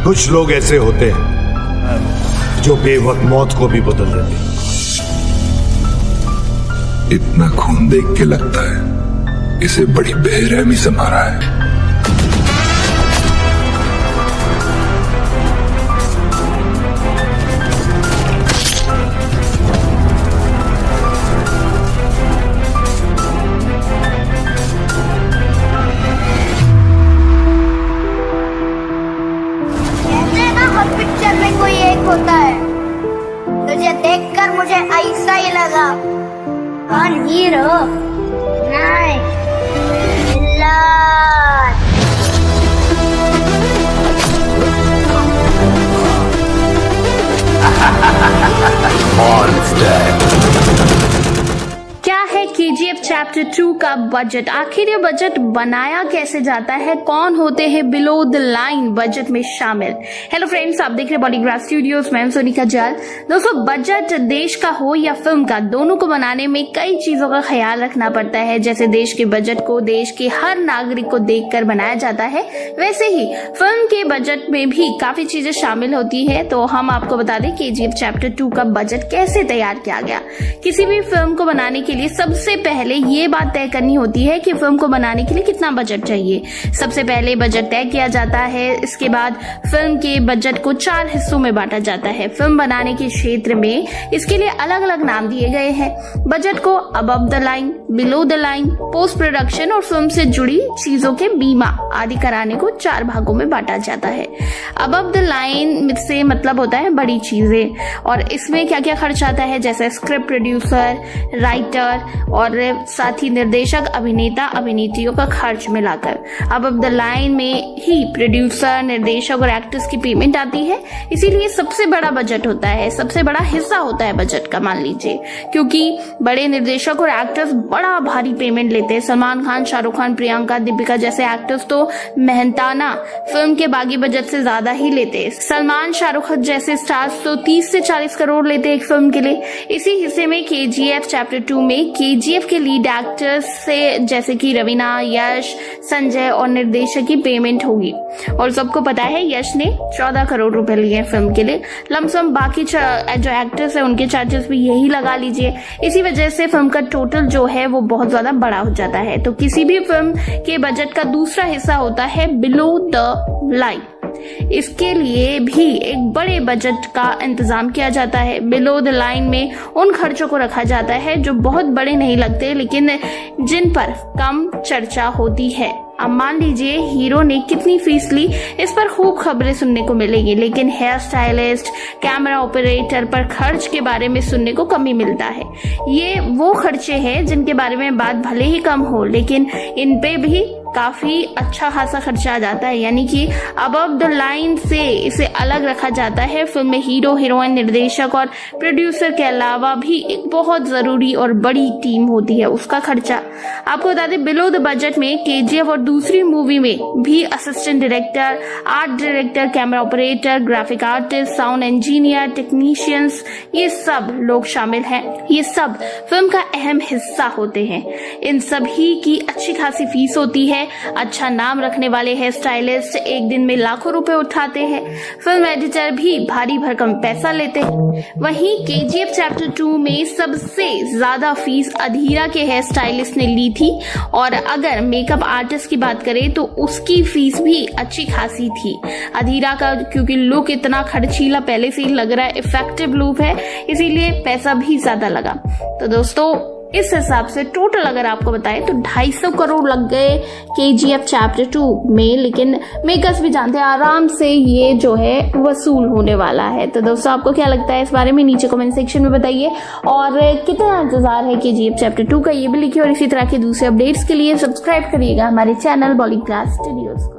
कुछ लोग ऐसे होते हैं जो बेवक्त मौत को भी बदल देते हैं। इतना खून देख के लगता है इसे बड़ी बेरहमी से मारा है। पिक्चर में कोई एक होता है, तुझे देखकर मुझे ऐसा ही लगा। कौन हीरो? नहीं, विलन। क्या है KGF चैप्टर 2 का बजट? आखिर ये बजट बनाया कैसे जाता है? कौन होते हैं बिलो द लाइन बजट में शामिल? हेलो फ्रेंड्स, आप देख रहे हैं बॉलीग्राफ स्टूडियोज। मैं सोनिका जाल। दोस्तों, बजट देश का हो या फिल्म का, दोनों को बनाने में कई चीजों का ख्याल रखना पड़ता है। जैसे देश के बजट को देश के हर नागरिक को देखकर बनाया जाता है, वैसे ही फिल्म के बजट में भी काफी चीजें शामिल होती है। तो हम आपको बता दें KGF चैप्टर 2 का बजट कैसे तैयार किया गया। किसी भी फिल्म को बनाने के लिए सबसे पहले ये बात तय करनी होती है कि फिल्म को बनाने के लिए कितना बजट चाहिए। सबसे पहले बजट तय किया जाता है। इसके बाद फिल्म के बजट को 4 हिस्सों में बांटा जाता है। फिल्म बनाने के क्षेत्र में इसके लिए अलग अलग नाम दिए गए हैं। बजट को above the line, below the line, post production और फिल्म से जुड़ी चीजों के बीमा आदि कराने को 4 भागों में बांटा जाता है। अबव द लाइन से मतलब होता है बड़ी चीजें, और इसमें क्या क्या खर्च आता है, जैसे स्क्रिप्ट प्रोड्यूसर, राइटर और साथ ही निर्देशक, अभिनेता, अभिनेत्रियों का खर्च मिलाकर। अबव द लाइन में ही प्रोड्यूसर, निर्देशक और एक्टर्स की पेमेंट आती है। इसीलिए सबसे बड़ा बजट होता है, सबसे बड़ा हिस्सा होता है बजट का, मान लीजिए, क्योंकि बड़े निर्देशक और एक्टर्स बड़ा भारी पेमेंट लेते हैं। सलमान खान, शाहरुख खान, प्रियंका, दीपिका जैसे एक्टर्स तो मेहनताना फिल्म के बाकी बजट से ज्यादा ही लेते हैं। सलमान, शाहरुख जैसे स्टार्स तो 30 से 40 करोड़ लेते हैं एक फिल्म के लिए। इसी हिस्से में KGF चैप्टर 2 में KGF के लीड एक्टर्स से जैसे कि रवीना, यश, संजय और निर्देशक की पेमेंट होगी। और सबको पता है यश ने 14 करोड़ रुपए लिए फिल्म के लिए लमसम। बाकी जो एक्टर्स है उनके चार्जेस भी यही लगा लीजिए। इसी वजह से फिल्म का टोटल जो है वो बहुत ज्यादा बड़ा हो जाता है। तो किसी भी फिल्म के बजट का दूसरा हिस्सा होता है बिलो द लाइन। इसके लिए भी एक बड़े बजट का इंतजाम किया जाता है। बिलो द लाइन में उन खर्चों को रखा जाता है जो बहुत बड़े नहीं लगते, लेकिन जिन पर कम चर्चा होती है। अब मान लीजिए हीरो ने कितनी फीस ली, इस पर खूब खबरें सुनने को मिलेगी, लेकिन हेयर स्टाइलिस्ट, कैमरा ऑपरेटर पर खर्च के बारे में सुनने को कम ही मिलता है। ये वो खर्चे हैं जिनके बारे में बात भले ही कम हो, लेकिन इन पे भी काफी अच्छा खासा खर्चा आ जाता है। यानी कि अबव द लाइन से इसे अलग रखा जाता है। फिल्म में हीरो, हीरोइन, निर्देशक और प्रोड्यूसर के अलावा भी एक बहुत जरूरी और बड़ी टीम होती है, उसका खर्चा। आपको बता दें, बिलो द बजट में KGF और दूसरी मूवी में भी assistant director, art director, camera operator, graphic artist, sound engineer, technicians, ये सब लोग शामिल हैं। ये सब फिल्म का अहम हिस्सा होते हैं। इन सभी की अच्छी खासी फीस होती है। अच्छा नाम रखने वाले हेयर स्टाइलिस्ट एक दिन में लाखों रुपए उठाते हैं। फिल्म एडिटर भी भारी भरकम पैसा लेते हैं। वहीं KGF चैप्टर 2 में सबसे ज्यादा फीस अधीरा के हेयर स्टाइलिस्ट ने ली थी, और अगर मेकअप आर्टिस्ट की बात करें तो उसकी फीस भी अच्छी खासी थी। अधीरा का क्योंकि लुक इतना खर्चीला पहले से ही लग रहा है, इफेक्टिव लुक है, इसीलिए पैसा भी ज्यादा लगा। तो दोस्तों, इस हिसाब से टोटल अगर आपको बताएं तो 250 करोड़ लग गए KGF चैप्टर 2 में, लेकिन मेकर्स भी जानते हैं आराम से ये जो है वसूल होने वाला है। तो दोस्तों, आपको क्या लगता है इस बारे में नीचे कमेंट सेक्शन में बताइए, और कितना इंतजार है KGF चैप्टर 2 का ये भी लिखिए। और इसी तरह के दूसरे अपडेट्स के लिए सब्सक्राइब करिएगा हमारे चैनल बॉलीग्राफ स्टूडियोज को।